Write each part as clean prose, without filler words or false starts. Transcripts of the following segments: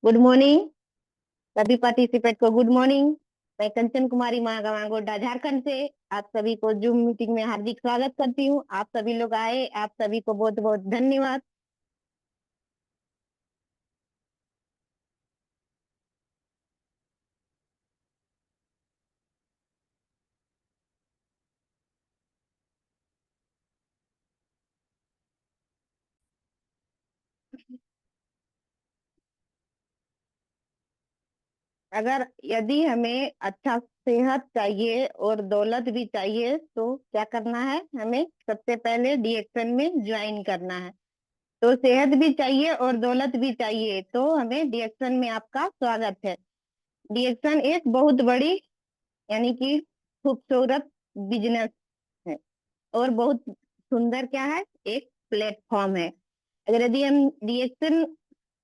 Good morning सभी participant को। Good morning. मैं कंचन कुमारी मांगोडा झारखंड से आप सभी को जूम मीटिंग में हार्दिक स्वागत करती हूँ। आप सभी लोग आए, आप सभी को बहुत बहुत धन्यवाद। अगर यदि हमें अच्छा सेहत चाहिए और दौलत भी चाहिए तो क्या करना है? हमें सबसे पहले डीएक्शन में ज्वाइन करना है। तो सेहत भी चाहिए और दौलत भी चाहिए तो हमें डीएक्शन में आपका स्वागत है। डीएक्शन एक बहुत बड़ी यानी कि खूबसूरत बिजनेस है और बहुत सुंदर क्या है, एक प्लेटफॉर्म है। अगर यदि हम डीएक्शन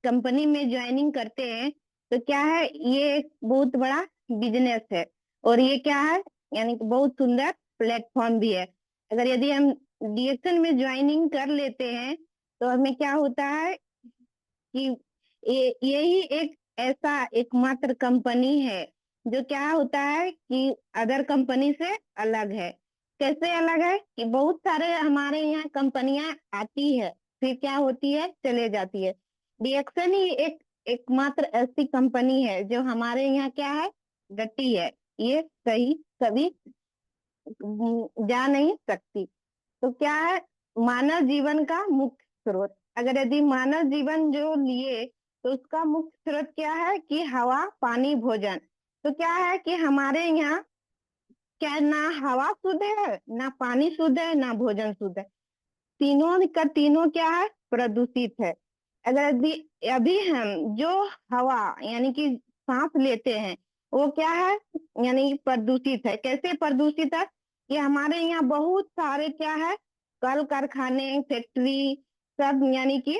कंपनी में ज्वाइनिंग करते हैं तो क्या है, ये एक बहुत बड़ा बिजनेस है और ये क्या है, यानी कि बहुत सुंदर प्लेटफॉर्म भी है। अगर यदि हम डीएक्शन में ज्वाइनिंग कर लेते हैं तो हमें क्या होता है कि यही एक ऐसा एकमात्र कंपनी है जो क्या होता है कि अदर कंपनी से अलग है। कैसे अलग है कि बहुत सारे हमारे यहाँ कंपनियां आती है, फिर क्या होती है, चले जाती है। डीएक्सन ही एक एकमात्र ऐसी कंपनी है जो हमारे यहाँ क्या है, डटी है। ये कहीं कभी जा नहीं सकती। तो क्या है, मानव जीवन का मुख्य स्रोत। अगर यदि मानव जीवन जो लिए तो उसका मुख्य स्रोत क्या है कि हवा, पानी, भोजन। तो क्या है कि हमारे यहाँ क्या ना हवा शुद्ध है, ना पानी शुद्ध है, ना भोजन शुद्ध है। तीनों का तीनों क्या है, प्रदूषित है। अगर यदि अभी हम जो हवा यानी कि सांस लेते हैं वो क्या है, यानी प्रदूषित है। कैसे प्रदूषित है कि हमारे यहाँ बहुत सारे क्या है, कल कारखाने, फैक्ट्री सब यानी कि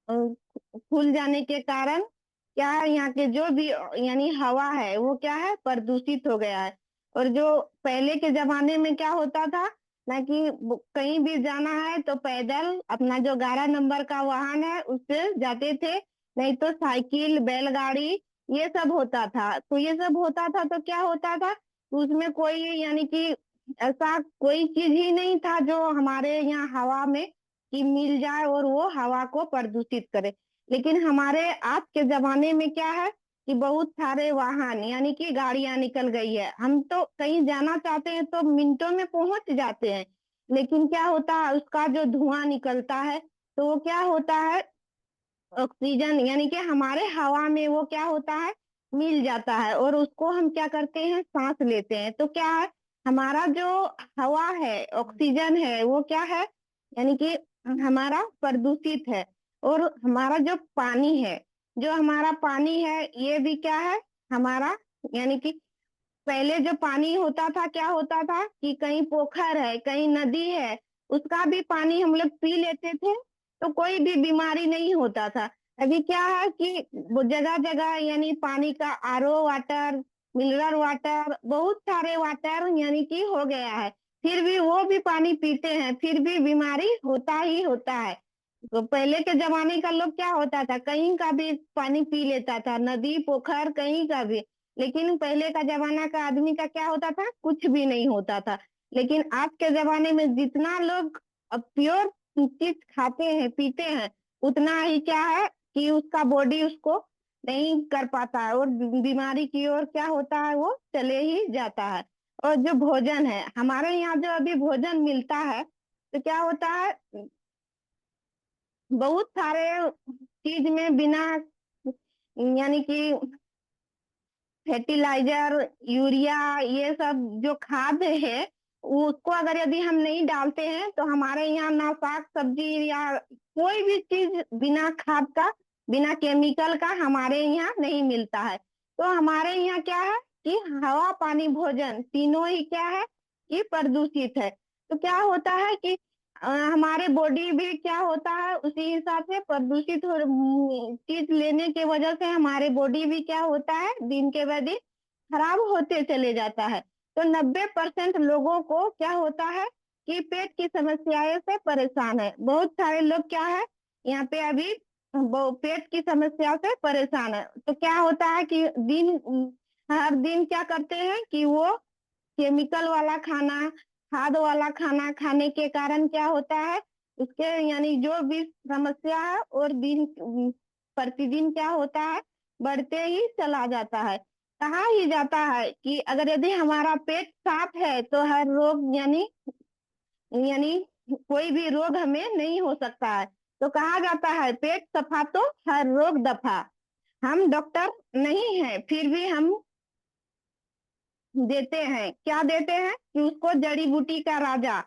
खुल जाने के कारण क्या है, यहाँ के जो भी यानी हवा है वो क्या है, प्रदूषित हो गया है। और जो पहले के जमाने में क्या होता था ना कि कहीं भी जाना है तो पैदल अपना जो 11 नंबर का वाहन है उससे जाते थे, नहीं तो साइकिल, बैलगाड़ी ये सब होता था। तो ये सब होता था तो क्या होता था, उसमें कोई यानी कि ऐसा कोई चीज ही नहीं था जो हमारे यहाँ हवा में कि मिल जाए और वो हवा को प्रदूषित करे। लेकिन हमारे आज के जमाने में क्या है कि बहुत सारे वाहन यानी कि गाड़ियां निकल गई है। हम तो कहीं जाना चाहते हैं तो मिनटों में पहुंच जाते हैं, लेकिन क्या होता है, उसका जो धुआं निकलता है तो वो क्या होता है, ऑक्सीजन यानी कि हमारे हवा में वो क्या होता है, मिल जाता है और उसको हम क्या करते हैं, सांस लेते हैं। तो क्या है, हमारा जो हवा है, ऑक्सीजन है, वो क्या है, यानी कि हमारा प्रदूषित है। और हमारा जो पानी है, जो हमारा पानी है ये भी क्या है, हमारा यानी कि पहले जो पानी होता था क्या होता था कि कहीं पोखर है, कहीं नदी है, उसका भी पानी हम लोग पी लेते थे तो कोई भी बीमारी नहीं होता था। अभी क्या है कि वो जगह जगह यानी पानी का आरओ वाटर, मिनरल वाटर, बहुत सारे वाटर यानी कि हो गया है, फिर भी वो भी पानी पीते हैं, फिर भी बीमारी होता ही होता है। तो पहले के जमाने का लोग क्या होता था, कहीं का भी पानी पी लेता था, नदी पोखर कहीं का भी। लेकिन पहले का जमाना का आदमी का क्या होता था, कुछ भी नहीं होता था। लेकिन आज के जमाने में जितना लोग अब प्योर चीज खाते हैं, पीते हैं, उतना ही क्या है कि उसका बॉडी उसको नहीं कर पाता है और बीमारी की ओर क्या होता है, वो चले ही जाता है। और जो भोजन है हमारे यहाँ, जो अभी भोजन मिलता है तो क्या होता है, बहुत सारे चीज में बिना यानी कि फर्टिलाइजर, यूरिया, ये सब जो खाद है उसको अगर यदि हम नहीं डालते हैं तो हमारे यहाँ ना साग सब्जी या कोई भी चीज बिना खाद का, बिना केमिकल का हमारे यहाँ नहीं मिलता है। तो हमारे यहाँ क्या है कि हवा, पानी, भोजन तीनों ही क्या है कि प्रदूषित है। तो क्या होता है कि हमारे बॉडी भी क्या होता है, उसी हिसाब से प्रदूषित हो चीज लेने की वजह से हमारे बॉडी भी क्या होता है, दिन के बाद दिन खराब होते चले जाता है। तो 90% लोगों को क्या होता है कि पेट की समस्याएं से परेशान है। बहुत सारे लोग क्या है यहाँ पे अभी वो पेट की समस्या से परेशान है, तो क्या होता है कि हर दिन क्या करते हैं कि वो केमिकल वाला खाना, खाद वाला खाना खाने के कारण क्या होता है, उसके यानी जो भी समस्या है और प्रतिदिन क्या होता है, बढ़ते ही चला जाता है। कहा ही जाता है कि अगर यदि हमारा पेट साफ है तो हर रोग यानी कोई भी रोग हमें नहीं हो सकता है। तो कहा जाता है पेट सफा तो हर रोग दफा। हम डॉक्टर नहीं हैं, फिर भी हम देते हैं, क्या देते हैं कि उसको जड़ी बूटी का राजा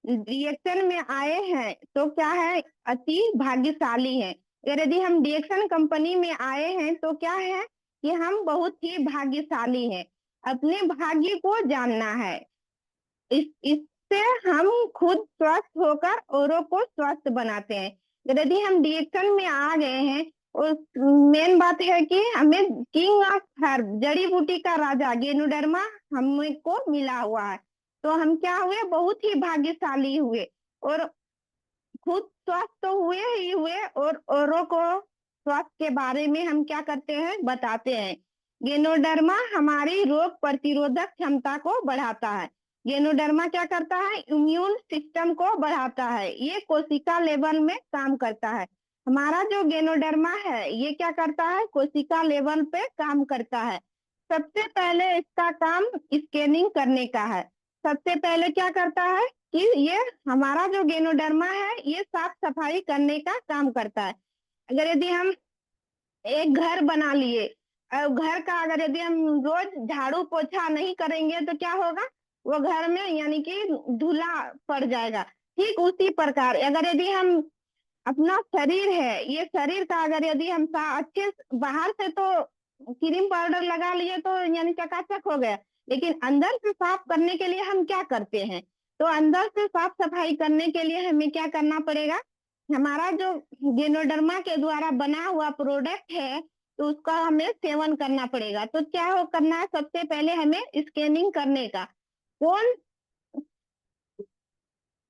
रिएक्शन में आए हैं तो क्या है, अति भाग्यशाली है। अगर यदि हम डिएक्शन कंपनी में आए हैं तो क्या है कि हम बहुत ही भाग्यशाली हैं। अपने भाग्य को जानना है, इससे हम खुद स्वस्थ होकर औरों को स्वस्थ बनाते हैं। यदि हम डिएक्शन में आ गए हैं, और मेन बात है कि हमें किंग ऑफ हर्ब जड़ी बूटी का राजा गेनोडर्मा हमको मिला हुआ है। तो हम क्या हुए, बहुत ही भाग्यशाली हुए, और खुद स्वस्थ तो हुए ही हुए और औरों को स्वास्थ्य के बारे में हम क्या करते हैं, बताते हैं। गेनोडर्मा हमारी रोग प्रतिरोधक क्षमता को बढ़ाता है। गेनोडर्मा क्या करता है, इम्यून सिस्टम को बढ़ाता है, ये कोशिका लेवल में काम करता है। हमारा जो गेनोडर्मा है ये क्या करता है, कोशिका लेवल पे काम करता है। सबसे पहले इसका काम स्कैनिंग करने का है। सबसे पहले क्या करता है कि ये हमारा जो गेनोडर्मा है ये साफ सफाई करने का काम करता है। अगर यदि हम एक घर बना लिए, और घर का अगर यदि हम रोज झाड़ू पोछा नहीं करेंगे तो क्या होगा, वो घर में यानी कि धूला पड़ जाएगा। ठीक उसी प्रकार अगर यदि हम अपना शरीर है, ये शरीर का अगर यदि हम अच्छे बाहर से तो क्रीम पाउडर लगा लिए तो यानी चकाचक हो गया, लेकिन अंदर से साफ करने के लिए हम क्या करते हैं, तो अंदर से साफ सफाई करने के लिए हमें क्या करना पड़ेगा, हमारा जो गेनोडर्मा के द्वारा बना हुआ प्रोडक्ट है तो उसका हमें सेवन करना पड़ेगा। तो क्या हो करना है, सबसे पहले हमें स्कैनिंग करने का, कौन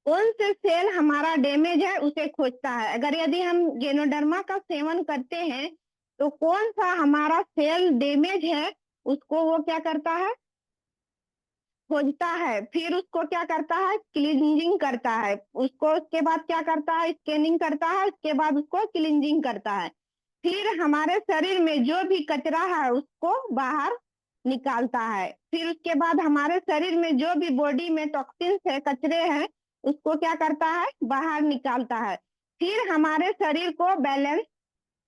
कौन से सेल हमारा डैमेज है उसे खोजता है। अगर यदि हम गेनोडर्मा का सेवन करते हैं तो कौन सा हमारा सेल डैमेज है उसको वो क्या करता है, खोजता है, फिर उसको क्या करता है, क्लींजिंग करता है उसको, उसके बाद क्या करता है, स्कैनिंग करता है, उसके बाद उसको क्लींजिंग करता है। फिर हमारे शरीर में जो भी कचरा है उसको बाहर निकालता है। फिर उसके बाद हमारे शरीर में जो भी बॉडी में टॉक्सिन्स है, कचरे हैं, उसको क्या करता है, बाहर निकालता है। फिर हमारे शरीर को बैलेंस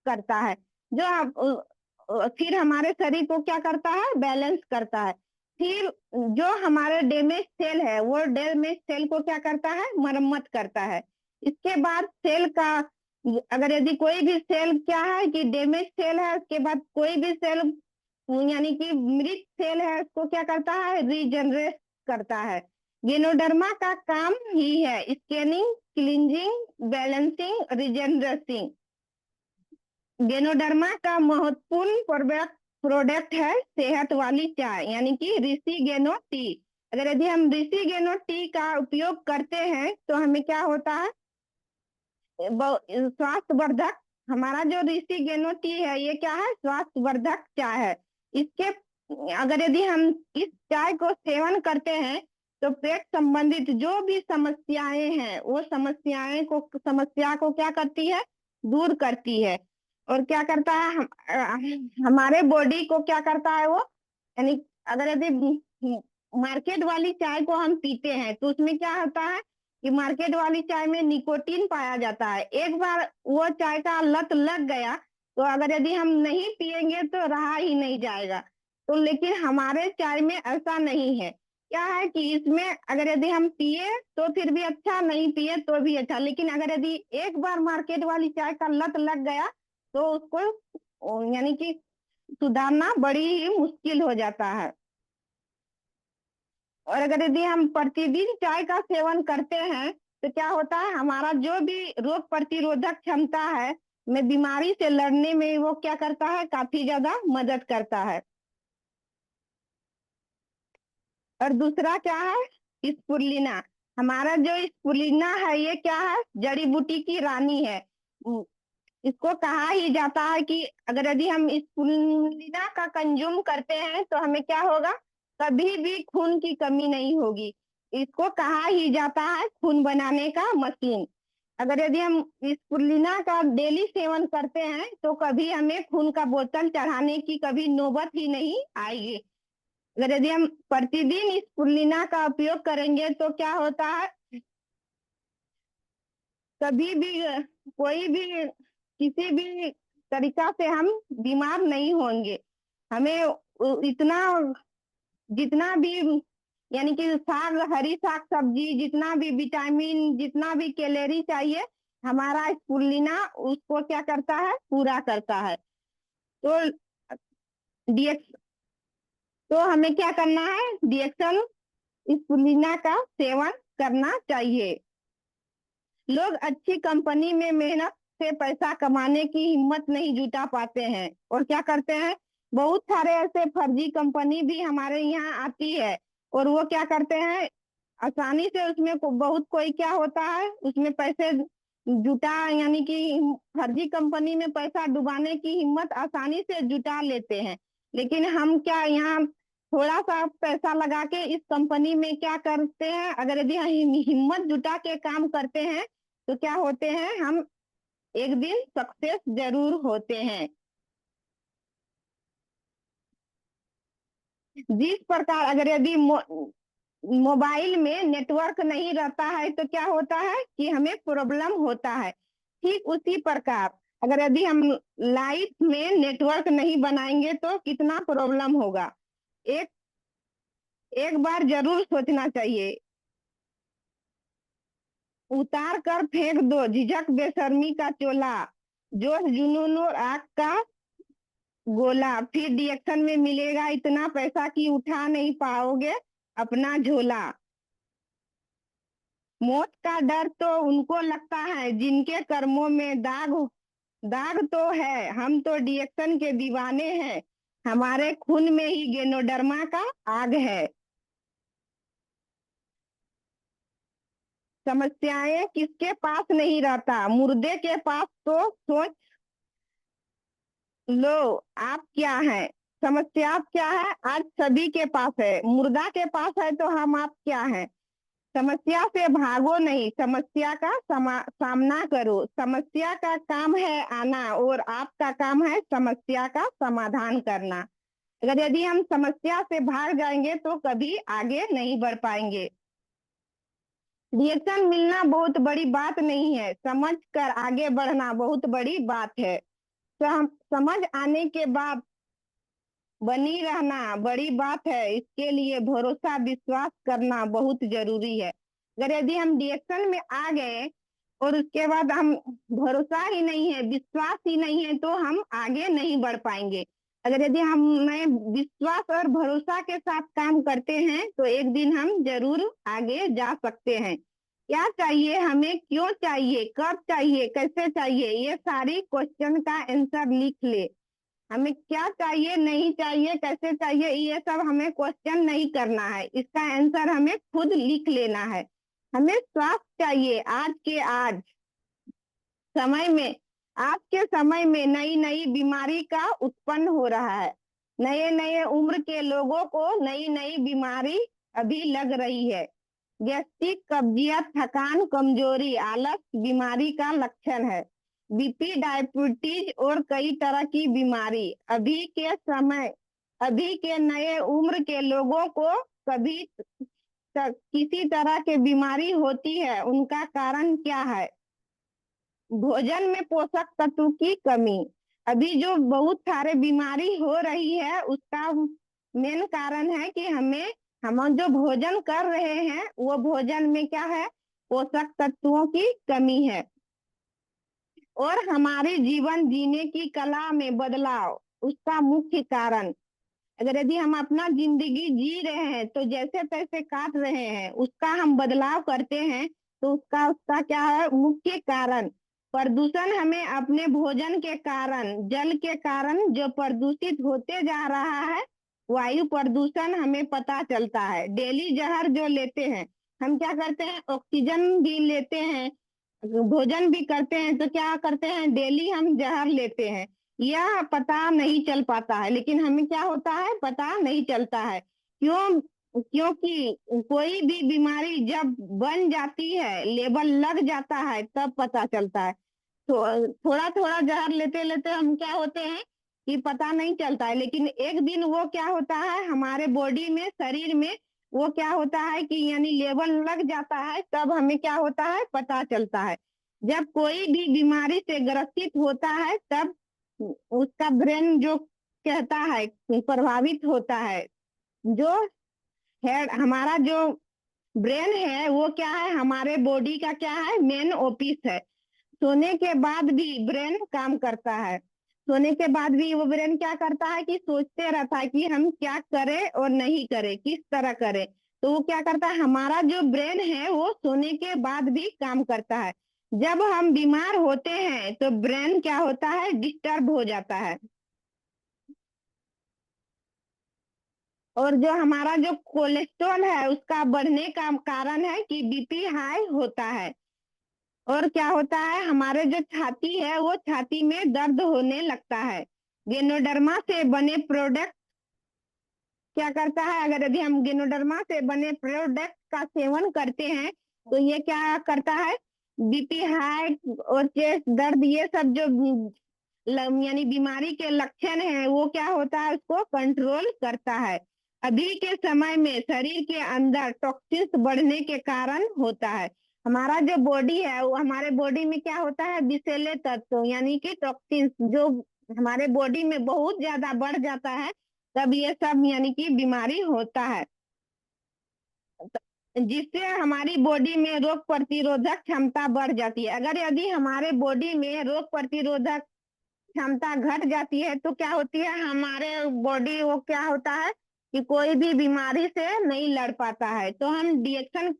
करता है। जो फिर हमारे शरीर को क्या करता है, बैलेंस करता है। फिर जो हमारे डैमेज सेल है वो डैमेज सेल को क्या करता है, मरम्मत करता है। इसके बाद सेल का अगर यदि कोई भी सेल क्या है कि डैमेज सेल है, उसके बाद कोई भी सेल यानी कि मृत सेल है उसको क्या करता है, रीजनरेट करता है। गेनोडर्मा का काम ही है स्कैनिंग, क्लींजिंग, बैलेंसिंग, रीजनरेटिंग। गेनोडर्मा का महत्वपूर्ण प्रोडक्ट है सेहत वाली चाय यानी कि ऋषि गेनो टी। अगर यदि हम ऋषि गेनो टी का उपयोग करते हैं तो हमें क्या होता है, स्वास्थ्य वर्धक। हमारा जो ऋषि गेनो टी है ये क्या है, स्वास्थ्य वर्धक चाय है। इसके अगर यदि हम इस चाय को सेवन करते हैं तो पेट संबंधित जो भी समस्याएं हैं वो समस्या को क्या करती है, दूर करती है। और क्या करता है, हमारे बॉडी को क्या करता है वो, यानी अगर यदि मार्केट वाली चाय को हम पीते हैं तो उसमें क्या होता है कि मार्केट वाली चाय में निकोटीन पाया जाता है। एक बार वो चाय का लत लग गया तो अगर यदि हम नहीं पिएंगे तो रहा ही नहीं जाएगा। तो लेकिन हमारे चाय में ऐसा नहीं है, क्या है कि इसमें अगर यदि हम पिए तो फिर भी अच्छा, नहीं पिए तो भी अच्छा, लेकिन अगर यदि एक बार मार्केट वाली चाय का लत लग गया तो उसको यानी कि सुधारना बड़ी ही मुश्किल हो जाता है। और अगर यदि हम प्रतिदिन चाय का सेवन करते हैं तो क्या होता है, हमारा जो भी रोग प्रतिरोधक क्षमता है में बीमारी से लड़ने में वो क्या करता है, काफी ज्यादा मदद करता है। और दूसरा क्या है, स्पुरुलिना। हमारा जो स्पुलिना है ये क्या है, जड़ी बूटी की रानी है। इसको कहा ही जाता है कि अगर यदि हम स्पुलिना का कंज्यूम करते हैं तो हमें क्या होगा, कभी भी खून की कमी नहीं होगी। इसको कहा ही जाता है खून बनाने का मशीन। अगर यदि हम स्पुलिना का डेली सेवन करते हैं तो कभी हमें खून का बोतल चढ़ाने की कभी नौबत ही नहीं आएगी। अगर यदि हम प्रतिदिन स्पुलिना का उपयोग करेंगे तो क्या होता है, कभी भी कोई भी किसी भी तरीका से हम बीमार नहीं होंगे। हमें इतना, जितना भी यानी कि साग, हरी साग सब्जी, जितना भी विटामिन, जितना भी कैलोरी चाहिए, हमारा स्पुलिना उसको क्या करता है, पूरा करता है। तो डीएक्स तो हमें क्या करना है, डीएक्सन स्पुलिना का सेवन करना चाहिए। लोग अच्छी कंपनी में मेहनत से पैसा कमाने की हिम्मत नहीं जुटा पाते हैं और क्या करते हैं, बहुत सारे ऐसे फर्जी कंपनी भी हमारे यहाँ आती है और वो क्या करते हैं, आसानी से उसमें बहुत कोई क्या होता है, उसमें पैसे जुटा यानी कि फर्जी कंपनी में पैसा डुबाने की हिम्मत आसानी से जुटा लेते हैं। लेकिन हम क्या यहाँ थोड़ा सा पैसा लगा के इस कंपनी में क्या करते हैं, अगर यदि हम हिम्मत जुटा के काम करते हैं तो क्या होते हैं, हम एक दिन सक्सेस जरूर होते हैं। जिस प्रकार अगर यदि मोबाइल में नेटवर्क नहीं रहता है तो क्या होता है कि हमें प्रॉब्लम होता है। ठीक उसी प्रकार अगर यदि हम लाइफ में नेटवर्क नहीं बनाएंगे तो कितना प्रॉब्लम होगा। एक एक बार जरूर सोचना चाहिए। उतार कर फेंक दो झिझक बेशर्मी का चोला, जोश जुनून और आग का गोला, फिर डिएक्शन में मिलेगा इतना पैसा कि उठा नहीं पाओगे अपना झोला। मौत का डर तो उनको लगता है जिनके कर्मों में दाग दाग तो है, हम तो डिएक्शन के दीवाने हैं, हमारे खून में ही गेनोडर्मा का आग है। समस्याएं किसके पास नहीं रहता, मुर्दे के पास तो सोच लो आप क्या है। समस्या आप क्या है, आज सभी के पास है, मुर्दा के पास है तो हम आप क्या है। समस्या से भागो नहीं, समस्या का सामना करो। समस्या का काम है आना और आपका काम है समस्या का समाधान करना। अगर यदि हम समस्या से भाग जाएंगे तो कभी आगे नहीं बढ़ पाएंगे। रिएक्शन मिलना बहुत बड़ी बात नहीं है, समझ कर आगे बढ़ना बहुत बड़ी बात है। समझ आने के बाद बनी रहना बड़ी बात है, इसके लिए भरोसा विश्वास करना बहुत जरूरी है। अगर यदि हम डिएक्शन में आ गए और उसके बाद हम भरोसा ही नहीं है, विश्वास ही नहीं है तो हम आगे नहीं बढ़ पाएंगे। अगर यदि हम नए विश्वास और भरोसा के साथ काम करते हैं तो एक दिन हम जरूर आगे जा सकते हैं। क्या चाहिए हमें, क्यों चाहिए, कब चाहिए, कैसे चाहिए, ये सारी क्वेश्चन का आंसर लिख ले। हमें क्या चाहिए, नहीं चाहिए, कैसे चाहिए, ये सब हमें क्वेश्चन नहीं करना है, इसका आंसर हमें खुद लिख लेना है। हमें स्वास्थ्य चाहिए आज के आज समय में। आज के समय में नई नई बीमारी का उत्पन्न हो रहा है, नए नए उम्र के लोगों को नई नई बीमारी अभी लग रही है। गैस्ट्रिक, कब्जियत, थकान, कमजोरी, आलस बीमारी का लक्षण है। बीपी, डायबिटीज और कई तरह की बीमारी अभी के नए उम्र के लोगों को कभी किसी तरह की बीमारी होती है, उनका कारण क्या है, भोजन में पोषक तत्व की कमी। अभी जो बहुत सारे बीमारी हो रही है उसका मेन कारण है कि हम जो भोजन कर रहे हैं वो भोजन में क्या है, पोषक तत्वों की कमी है। और हमारे जीवन जीने की कला में बदलाव उसका मुख्य कारण। अगर यदि हम अपना जिंदगी जी रहे हैं तो जैसे तैसे काट रहे हैं, उसका हम बदलाव करते हैं तो उसका उसका क्या है, मुख्य कारण प्रदूषण। हमें अपने भोजन के कारण, जल के कारण जो प्रदूषित होते जा रहा है, वायु प्रदूषण हमें पता चलता है। डेली जहर जो लेते हैं, हम क्या करते हैं, ऑक्सीजन भी लेते हैं, भोजन भी करते हैं, तो क्या करते हैं, डेली हम जहर लेते हैं। यह पता नहीं चल पाता है, लेकिन हमें क्या होता है, पता नहीं चलता है। क्यों? क्योंकि कोई भी बीमारी जब बन जाती है, लेबल लग जाता है, तब पता चलता है। तो थोड़ा थोड़ा जहर लेते लेते हम क्या होते हैं कि पता नहीं चलता है, लेकिन एक दिन वो क्या होता है, हमारे बॉडी में, शरीर में वो क्या होता है कि यानी लेवल लग जाता है, तब हमें क्या होता है, पता चलता है। जब कोई भी बीमारी से ग्रसित होता है, तब उसका ब्रेन जो कहता है, प्रभावित होता है। जो हेड, हमारा जो ब्रेन है, वो क्या है, हमारे बॉडी का क्या है, मेन ऑफिस है। सोने के बाद भी ब्रेन काम करता है। सोने के बाद भी वो ब्रेन क्या करता है कि सोचते रहता है कि हम क्या करें और नहीं करें, किस तरह करें। तो वो क्या करता है, हमारा जो ब्रेन है वो सोने के बाद भी काम करता है। जब हम बीमार होते हैं तो ब्रेन क्या होता है, डिस्टर्ब हो जाता है। और जो हमारा जो कोलेस्ट्रॉल है, उसका बढ़ने का कारण है कि बीपी हाई होता है। और क्या होता है, हमारे जो छाती है, वो छाती में दर्द होने लगता है। गेनोडर्मा से बने प्रोडक्ट क्या करता है, अगर यदि हम गेनोडर्मा से बने प्रोडक्ट का सेवन करते हैं, तो ये क्या करता है, बीपी हाई और चेस्ट दर्द, ये सब जो यानी बीमारी के लक्षण है, वो क्या होता है, उसको कंट्रोल करता है। अभी के समय में शरीर के अंदर टॉक्सिन्स बढ़ने के कारण होता है। हमारा जो बॉडी है, वो हमारे बॉडी में क्या होता है, विषैले तत्व यानी कि टॉक्सिन्स जो हमारे बॉडी में बहुत ज्यादा बढ़ जाता है, तब ये सब यानी कि बीमारी होता है। जिससे हमारी बॉडी में रोग प्रतिरोधक क्षमता बढ़ जाती है। अगर यदि हमारे बॉडी में रोग प्रतिरोधक क्षमता घट जाती है, तो क्या होती है, हमारे बॉडी वो क्या होता है कि कोई भी बीमारी से नहीं लड़ पाता है। तो हम डिएक्शन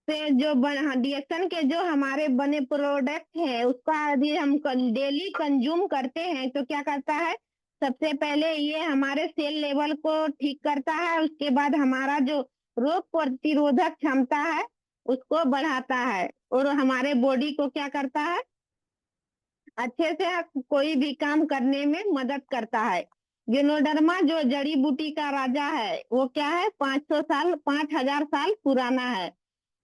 से जो डिएक्शन के जो हमारे बने प्रोडक्ट है, उसका यदि हम डेली कंज्यूम करते हैं, तो क्या करता है, सबसे पहले ये हमारे सेल लेवल को ठीक करता है। उसके बाद हमारा जो रोग प्रतिरोधक क्षमता है, उसको बढ़ाता है, और हमारे बॉडी को क्या करता है, अच्छे से कोई भी काम करने में मदद करता है। गिनोडर्मा जो जड़ी बूटी का राजा है, वो क्या है, 500 साल, 5000 साल पुराना है।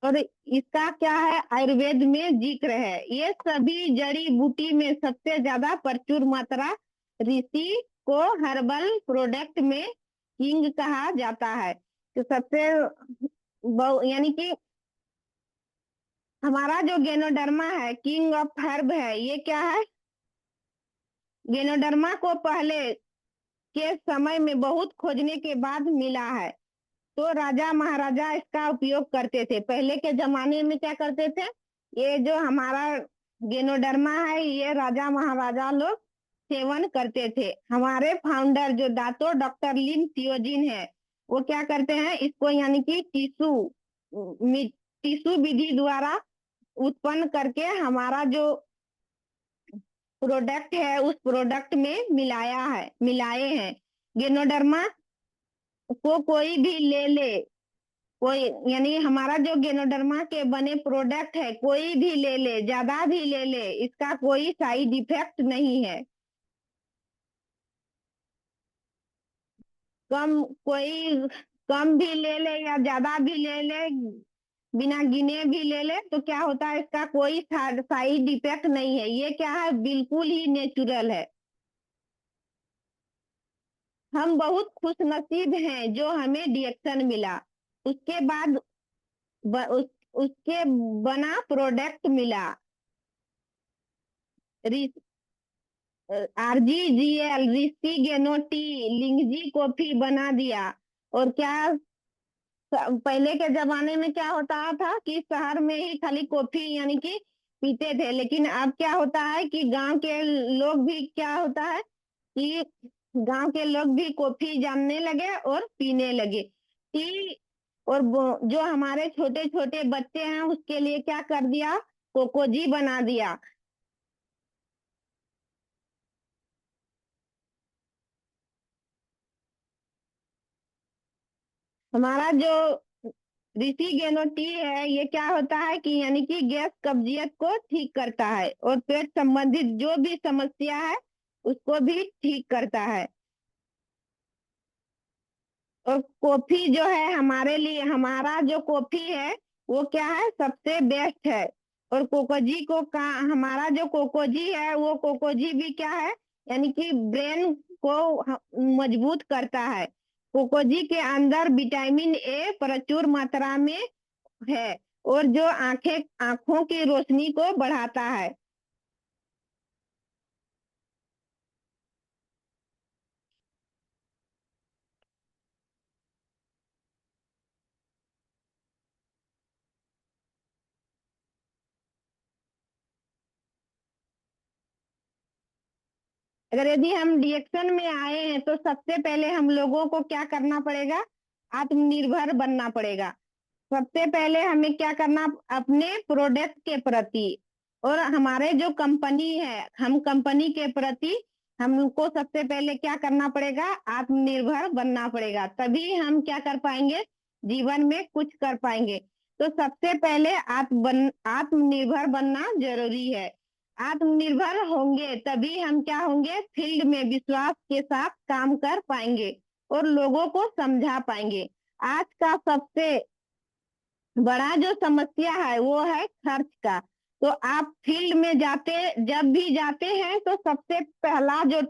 और इसका क्या है, आयुर्वेद में जिक्र है। ये सभी जड़ी बूटी में सबसे ज्यादा प्रचुर मात्रा ऋषि को हर्बल प्रोडक्ट में किंग कहा जाता है। तो सबसे यानी कि हमारा जो गेनोडर्मा है, किंग ऑफ हर्ब है, ये क्या है, गेनोडर्मा को पहले के समय में बहुत खोजने के बाद मिला है। तो राजा महाराजा इसका उपयोग करते थे। पहले के जमाने में क्या करते थे, ये जो हमारा गेनोडर्मा है, ये राजा महाराजा लोग सेवन करते थे। हमारे फाउंडर जो दातो डॉक्टर लिन थियोजिन है, वो क्या करते हैं, इसको यानी कि टिश्यू विधि द्वारा उत्पन्न करके हमारा जो प्रोडक्ट है, उस प्रोडक्ट में मिलाए हैं। गेनोडर्मा को कोई भी ले ले, कोई यानी हमारा जो गेनोडर्मा के बने प्रोडक्ट है, कोई भी ले ले, ज्यादा भी ले ले, इसका कोई साइड इफेक्ट नहीं है। कोई कम भी ले ले या ज्यादा भी ले ले, बिना गिने भी ले ले, तो क्या होता है, इसका कोई साइड इफेक्ट नहीं है। ये क्या है, बिल्कुल ही नेचुरल है। हम बहुत खुशनसीब हैं जो हमें डिएक्शन मिला। उसके बाद उसके बना प्रोडक्ट मिला, RGGL, रिस्टी गेनोटी लिंगजी कॉफी बना दिया। और क्या, पहले के जमाने में क्या होता था कि शहर में ही खाली कॉफी यानी कि पीते थे, लेकिन अब क्या होता है कि गांव के लोग भी क्या होता है कि गांव के लोग भी कॉफी जानने लगे और पीने लगे। टी, और जो हमारे छोटे छोटे बच्चे हैं, उसके लिए क्या कर दिया, कोकोजी बना दिया। हमारा जो रिसीगेनो टी है, ये क्या होता है कि यानी कि गैस कब्जियत को ठीक करता है और पेट संबंधित जो भी समस्या है उसको भी ठीक करता है। और कॉफी जो है हमारे लिए, हमारा जो कॉफी है वो क्या है, सबसे बेस्ट है। और कोकोजी को का हमारा जो कोकोजी है वो कोकोजी भी क्या है, यानी कि ब्रेन को मजबूत करता है। कोकोजी के अंदर विटामिन ए प्रचुर मात्रा में है और जो आंखों की रोशनी को बढ़ाता है। अगर यदि हम रिएक्शन में आए हैं तो सबसे पहले हम लोगों को क्या करना पड़ेगा, आत्मनिर्भर बनना पड़ेगा। सबसे पहले हमें क्या करना, अपने प्रोडक्ट के प्रति और हमारे जो कंपनी है, हम कंपनी के प्रति हमको सबसे पहले क्या करना पड़ेगा, आत्मनिर्भर बनना पड़ेगा। तभी हम क्या कर पाएंगे, जीवन में कुछ कर पाएंगे। तो सबसे पहले आत्मनिर्भर बनना जरूरी है। आत्मनिर्भर होंगे तभी हम क्या होंगे, फील्ड में विश्वास के साथ काम कर पाएंगे और लोगों को समझा पाएंगे। आज का सबसे बड़ा जो समस्या है वो है खर्च का। तो आप फील्ड में जाते, जब भी जाते हैं तो सबसे पहला जो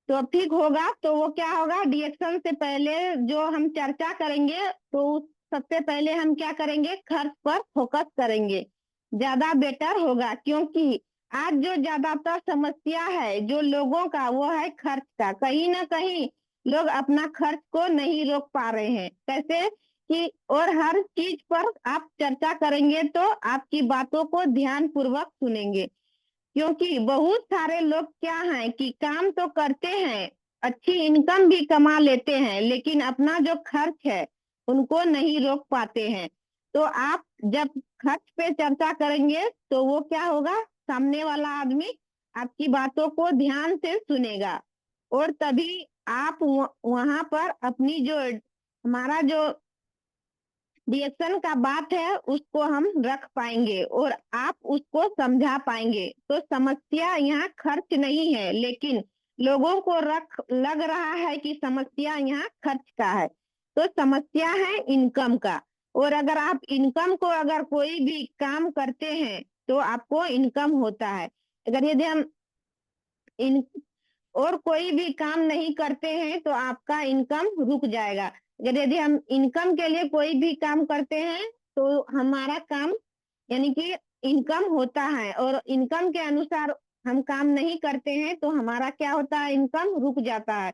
टॉपिक होगा तो वो क्या होगा, रिएक्शन से पहले जो हम चर्चा करेंगे तो सबसे पहले हम क्या करेंगे, खर्च पर फोकस करेंगे, ज्यादा बेटर होगा। क्योंकि आज जो ज्यादातर समस्या है जो लोगों का वो है खर्च का। कहीं ना कहीं लोग अपना खर्च को नहीं रोक पा रहे हैं। कैसे कि, और हर चीज पर आप चर्चा करेंगे तो आपकी बातों को ध्यान पूर्वक सुनेंगे। क्योंकि बहुत सारे लोग क्या हैं कि काम तो करते हैं, अच्छी इनकम भी कमा लेते हैं, लेकिन अपना जो खर्च है उनको नहीं रोक पाते हैं। तो आप जब खर्च पे चर्चा करेंगे तो वो क्या होगा, सामने वाला आदमी आपकी बातों को ध्यान से सुनेगा और तभी आप वहां पर अपनी जो हमारा जो रिएक्शन का बात है उसको हम रख पाएंगे और आप उसको समझा पाएंगे। तो समस्या यहाँ खर्च नहीं है, लेकिन लोगों को रख लग रहा है कि समस्या यहाँ खर्च का है। तो समस्या है इनकम का। और अगर आप इनकम को, अगर कोई भी काम करते हैं तो आपको इनकम होता है। अगर यदि हम इन और कोई भी काम नहीं करते हैं तो आपका इनकम रुक जाएगा। अगर यदि हम इनकम के लिए कोई भी काम करते हैं तो हमारा काम यानी कि इनकम होता है, और इनकम के अनुसार हम काम नहीं करते हैं तो हमारा क्या होता है, इनकम रुक जाता है।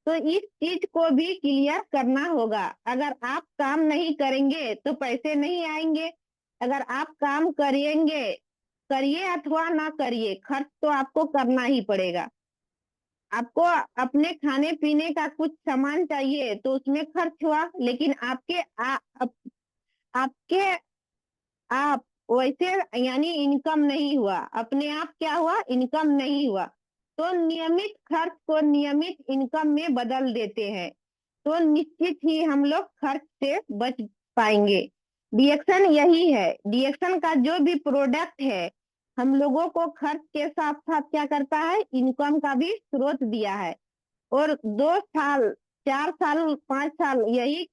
तो इस चीज को भी क्लियर करना होगा। अगर आप काम नहीं करेंगे तो पैसे नहीं आएंगे। अगर आप काम करेंगे, करिए अथवा ना करिए, खर्च तो आपको करना ही पड़ेगा। आपको अपने खाने पीने का कुछ सामान चाहिए तो उसमें खर्च हुआ, लेकिन आपके आप वैसे यानी इनकम नहीं हुआ, अपने आप क्या हुआ, इनकम नहीं हुआ। तो नियमित खर्च को नियमित इनकम में बदल देते हैं तो निश्चित ही हम लोग खर्च से बच पाएंगे। रिएक्शन यही है, रिएक्शन का जो भी प्रोडक्ट है हम लोगों को खर्च के साथ साथ क्या करता है, इनकम का भी स्रोत दिया है। और 2 साल, 4 साल, 5 साल यही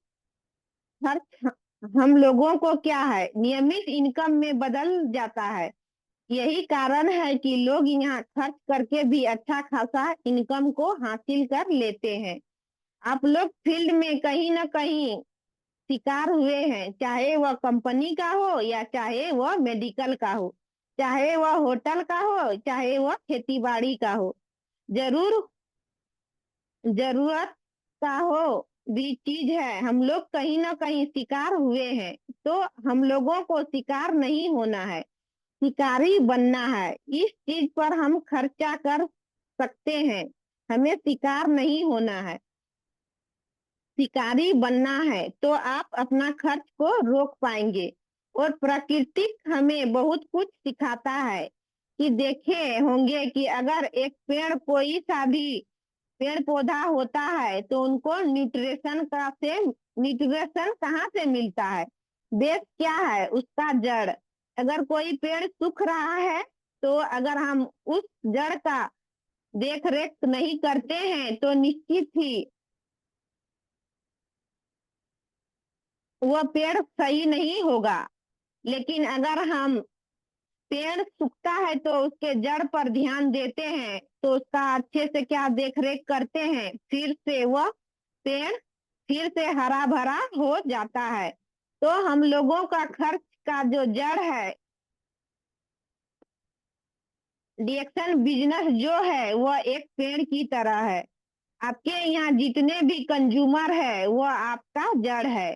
खर्च हम लोगों को क्या है, नियमित इनकम में बदल जाता है। यही कारण है कि लोग यहाँ खर्च करके भी अच्छा खासा इनकम को हासिल कर लेते हैं। आप लोग फील्ड में कहीं ना कहीं शिकार हुए हैं, चाहे वह कंपनी का हो या चाहे वह मेडिकल का हो, चाहे वह होटल का हो, चाहे वह खेती बाड़ी का हो। जरूर जरूरत का हो भी चीज है, हम लोग कहीं ना कहीं शिकार हुए हैं। तो हम लोगों को शिकार नहीं होना है, शिकारी बनना है। इस चीज पर हम खर्चा कर सकते हैं, हमें शिकार नहीं होना है, शिकारी बनना है। तो आप अपना खर्च को रोक पाएंगे। और प्रकृति हमें बहुत कुछ सिखाता है कि देखे होंगे कि अगर एक पेड़ कोई सा भी पेड़ पौधा होता है तो उनको न्यूट्रिशन कहाँ से मिलता है? बेस क्या है उसका? जड़। अगर कोई पेड़ सूख रहा है तो अगर हम उस जड़ का देख रेख नहीं करते हैं तो निश्चित ही वह पेड़ सही नहीं होगा। लेकिन अगर हम पेड़ सूखता है तो उसके जड़ पर ध्यान देते हैं, तो उसका अच्छे से क्या देख रेख करते हैं, फिर से वह पेड़ फिर से हरा भरा हो जाता है। तो हम लोगों का खर्च का जो जड़ है, डिएक्शन बिजनेस जो है वह एक पेड़ की तरह है। आपके यहाँ जितने भी कंज्यूमर है वह आपका जड़ है।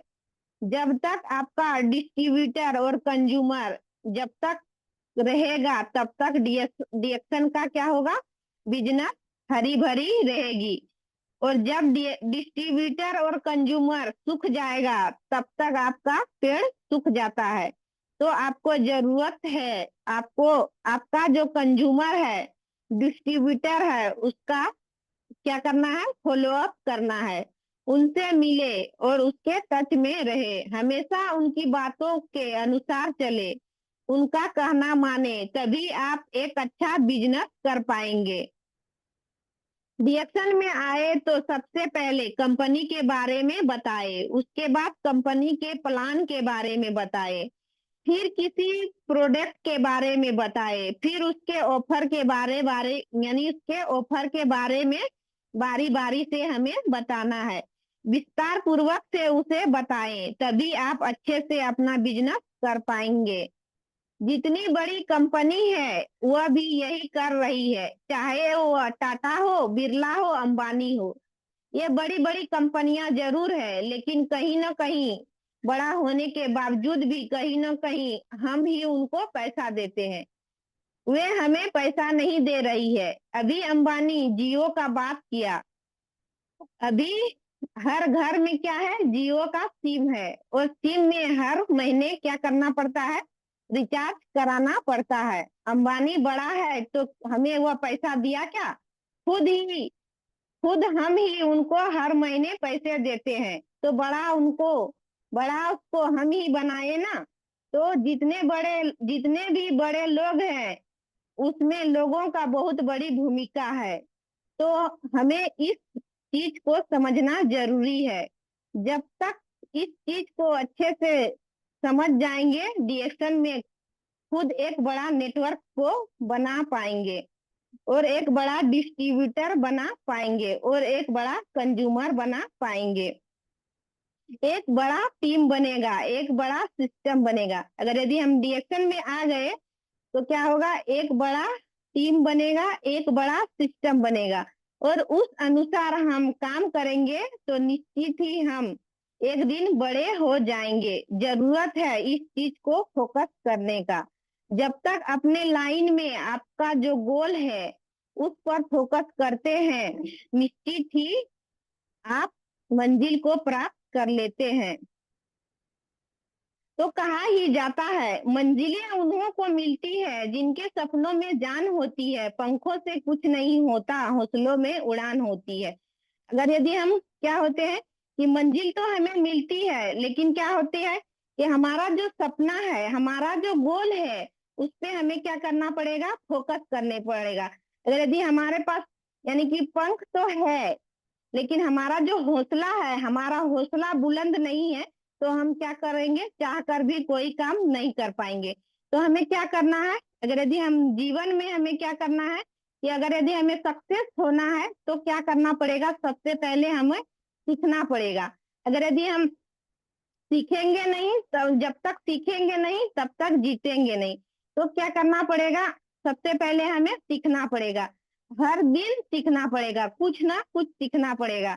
जब तक आपका डिस्ट्रीब्यूटर और कंज्यूमर जब तक रहेगा तब तक डिएक्शन का क्या होगा? बिजनेस हरी भरी रहेगी। और जब डिस्ट्रीब्यूटर और कंज्यूमर सूख जाएगा तब तक आपका पेड़ सूख जाता है। तो आपको जरूरत है, आपको आपका जो कंज्यूमर है, डिस्ट्रीब्यूटर है, उसका क्या करना है? फॉलो अप करना है। उनसे मिले और उसके टच में रहे, हमेशा उनकी बातों के अनुसार चले, उनका कहना माने, तभी आप एक अच्छा बिजनेस कर पाएंगे। रिएक्शन में आए तो सबसे पहले कंपनी के बारे में बताए, उसके बाद कंपनी के प्लान के बारे में बताए, फिर किसी प्रोडक्ट के बारे में बताए, फिर उसके ऑफर के बारे यानी उसके ऑफर के बारे में बारी बारी से हमें बताना है। विस्तार पूर्वक से उसे बताएं, तभी आप अच्छे से अपना बिजनेस कर पाएंगे। जितनी बड़ी कंपनी है वह भी यही कर रही है, चाहे वो टाटा हो, बिरला हो, अंबानी हो। ये बड़ी बड़ी कंपनियां जरूर है, लेकिन कहीं ना कहीं बड़ा होने के बावजूद भी कहीं ना कहीं हम ही उनको पैसा देते हैं, वे हमें पैसा नहीं दे रही है। अभी अंबानी जियो का बात किया, अभी हर घर में क्या है? जियो का सिम है, और सिम में हर महीने क्या करना पड़ता है? रिचार्ज कराना पड़ता है। अंबानी बड़ा है तो हमें वह पैसा दिया क्या? खुद ही खुद हम ही उनको हर महीने पैसे देते हैं, तो बड़ा उसको हम ही बनाए ना। तो जितने भी बड़े लोग हैं उसमें लोगों का बहुत बड़ी भूमिका है। तो हमें इस चीज को समझना जरूरी है। जब तक इस चीज को अच्छे से समझ जाएंगे, डीएक्शन में खुद एक बड़ा नेटवर्क को बना पाएंगे, और एक बड़ा डिस्ट्रीब्यूटर बना पाएंगे, और एक बड़ा कंज्यूमर बना पाएंगे। एक बड़ा टीम बनेगा, एक बड़ा सिस्टम बनेगा। अगर यदि हम डीएक्शन में आ गए तो क्या होगा? एक बड़ा टीम बनेगा, एक बड़ा सिस्टम बनेगा, और उस अनुसार हम काम करेंगे तो निश्चित ही हम एक दिन बड़े हो जाएंगे। जरूरत है इस चीज को फोकस करने का। जब तक अपने लाइन में आपका जो गोल है उस पर फोकस करते हैं, निश्चित ही आप मंजिल को प्राप्त कर लेते हैं। तो कहा ही जाता है, मंजिलें उन्हों को मिलती है जिनके सपनों में जान होती है, पंखों से कुछ नहीं होता, हौसलों में उड़ान होती है। अगर यदि हम क्या होते हैं कि मंजिल तो हमें मिलती है, लेकिन क्या होती है कि हमारा जो सपना है, हमारा जो गोल है, उस पे हमें क्या करना पड़ेगा? फोकस करने पड़ेगा। अगर यदि हमारे पास यानी कि पंख तो है, लेकिन हमारा जो हौसला है, हमारा हौसला बुलंद नहीं है, तो हम क्या करेंगे? चाह कर भी कोई काम नहीं कर पाएंगे। तो हमें क्या करना है? अगर यदि हम जीवन में हमें क्या करना है कि अगर यदि हमें सक्सेस होना है तो क्या करना पड़ेगा? सबसे पहले हमें सीखना पड़ेगा। अगर यदि हम सीखेंगे नहीं, तो जब तक सीखेंगे नहीं तब तक जीतेंगे नहीं। तो क्या करना पड़ेगा? सबसे पहले हमें सीखना पड़ेगा, हर दिन सीखना पड़ेगा, कुछ ना कुछ सीखना पड़ेगा।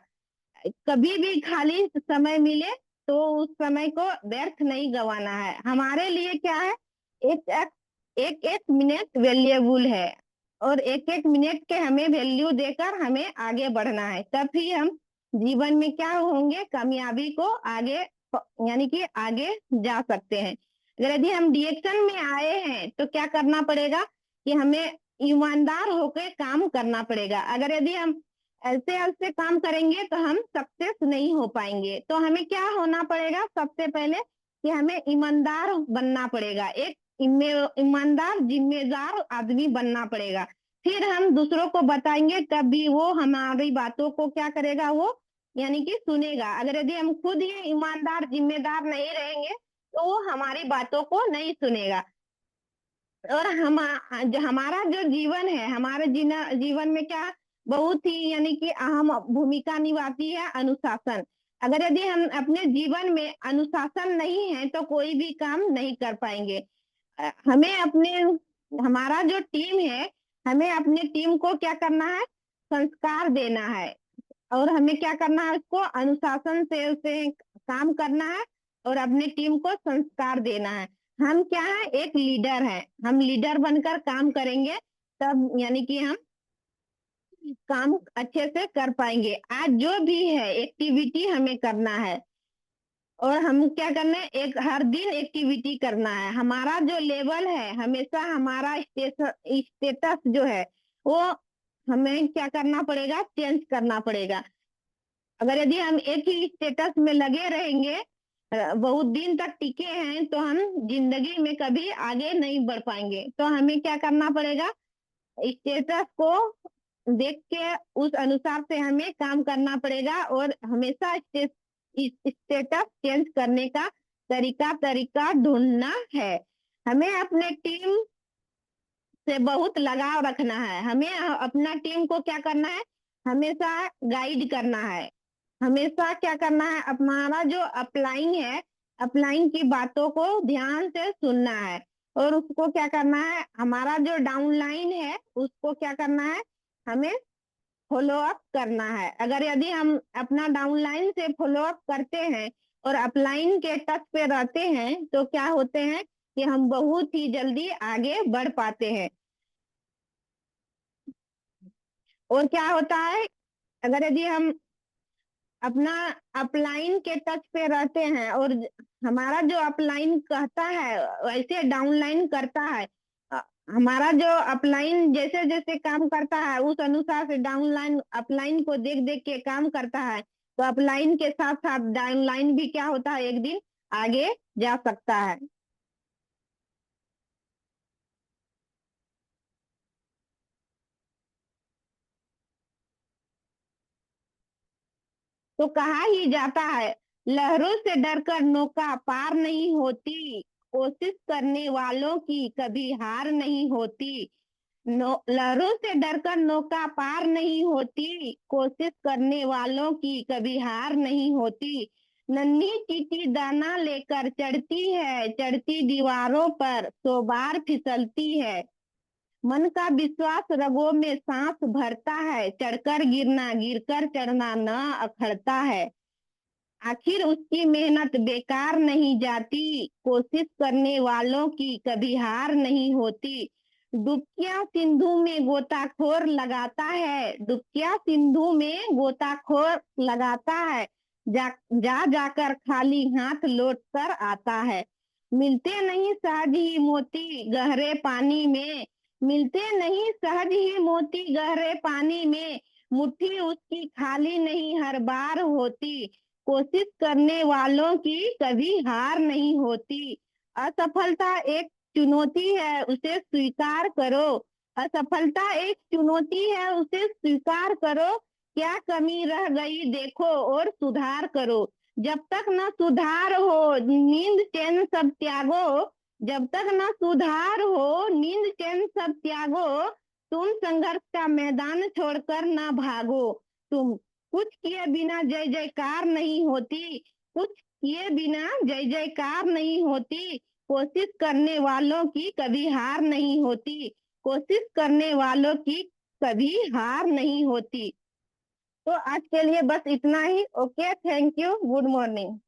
कभी भी खाली समय मिले तो उस समय को व्यर्थ नहीं गंवाना है। हमारे लिए क्या है? एक एक एक एक मिनट वैल्यूएबल है, और एक एक मिनट के हमें वैल्यू देकर हमें आगे बढ़ना है, तभी हम जीवन में क्या होंगे? कामयाबी को आगे यानी कि आगे जा सकते हैं। अगर यदि हम डिएक्शन में आए हैं तो क्या करना पड़ेगा कि हमें ईमानदार होकर काम करना पड़ेगा। अगर यदि हम ऐसे ऐसे काम करेंगे तो हम सक्सेस नहीं हो पाएंगे। तो हमें क्या होना पड़ेगा, सबसे पहले कि हमें ईमानदार बनना पड़ेगा, एक ईमानदार जिम्मेदार आदमी बनना पड़ेगा। फिर हम दूसरों को बताएंगे, तभी वो हमारी बातों को क्या करेगा, वो यानी कि सुनेगा। अगर यदि हम खुद ही ईमानदार जिम्मेदार नहीं रहेंगे तो वो हमारी बातों को नहीं सुनेगा। और हमारा जो जीवन है, हमारे जीवन में क्या बहुत ही यानी कि अहम भूमिका निभाती है अनुशासन। अगर यदि हम अपने जीवन में अनुशासन नहीं है तो कोई भी काम नहीं कर पाएंगे। हमें अपने हमारा जो टीम है, हमें अपने टीम को क्या करना है, संस्कार देना है। और हमें क्या करना है, उसको अनुशासन से उसे काम करना है और अपनी टीम को संस्कार देना है। हम क्या है, एक लीडर है, हम लीडर बनकर काम करेंगे तब यानी कि हम काम अच्छे से कर पाएंगे। आज जो भी है एक्टिविटी हमें करना है, और हम क्या करना है, एक हर दिन एक्टिविटी करना है। हमारा जो लेवल है, हमेशा हमारा स्टेटस जो है वो हमें क्या करना पड़ेगा, चेंज करना पड़ेगा। अगर यदि हम एक ही स्टेटस में लगे रहेंगे, बहुत दिन तक टिके हैं, तो हम जिंदगी में कभी आगे नहीं बढ़ पाएंगे। तो हमें क्या करना पड़ेगा, स्टेटस को देख के उस अनुसार से हमें काम करना पड़ेगा, और हमेशा स्टेटस चेंज करने का तरीका तरीका ढूंढना है। हमें अपने टीम से बहुत लगाव रखना है। हमें अपना टीम को क्या करना है, हमेशा गाइड करना है। हमेशा क्या करना है, हमारा जो अपलाइन है, अपलाइन की बातों को ध्यान से सुनना है। और उसको क्या करना है, हमारा जो डाउनलाइन है उसको क्या करना है, हमें फॉलो अप करना है। अगर यदि हम अपना डाउनलाइन से फॉलो अप करते हैं और अपलाइन के टच पे रहते हैं तो क्या होते हैं कि हम बहुत ही जल्दी आगे बढ़ पाते हैं। और क्या होता है, अगर यदि हम अपना अपलाइन के टच पे रहते हैं और हमारा जो अपलाइन कहता है वैसे डाउनलाइन करता है, अ, हमारा जो अपलाइन जैसे जैसे काम करता है उस अनुसार से डाउनलाइन अपलाइन को देख देख के काम करता है, तो अपलाइन के साथ साथ डाउनलाइन भी क्या होता है, एक दिन आगे जा सकता है। तो कहा ही जाता है, लहरों से डरकर नौका पार नहीं होती, कोशिश करने वालों की कभी हार नहीं होती। लहरों से डरकर नौका पार नहीं होती, कोशिश करने वालों की कभी हार नहीं होती। नन्ही चींटी दाना लेकर चढ़ती है, चढ़ती दीवारों पर 100 बार फिसलती है। मन का विश्वास रगों में सांस भरता है, चढ़कर गिरना गिरकर चढ़ना न अखड़ता है। आखिर उसकी मेहनत बेकार नहीं जाती, कोशिश करने वालों की कभी हार नहीं होती। डुबकियां सिंधु में गोताखोर लगाता है, डुबकियां सिंधु में गोताखोर लगाता है, जाकर खाली हाथ लौट कर आता है। मिलते नहीं सहज ही मोती गहरे पानी में, मिलते नहीं सहज ही मोती गहरे पानी में, मुट्ठी उसकी खाली नहीं हर बार होती। कोशिश करने वालों की कभी हार नहीं होती। असफलता एक चुनौती है, उसे स्वीकार करो। असफलता एक चुनौती है, उसे स्वीकार करो। क्या कमी रह गई देखो और सुधार करो। जब तक न सुधार हो नींद चैन सब त्यागो, जब तक न सुधार हो नींद चैन सब त्यागो, तुम संघर्ष का मैदान छोड़कर न भागो। तुम कुछ किए बिना जय जयकार नहीं होती, कुछ किए बिना जय जयकार नहीं होती। कोशिश करने वालों की कभी हार नहीं होती, कोशिश करने वालों की कभी हार नहीं होती। तो आज के लिए बस इतना ही। Okay, thank you, good morning.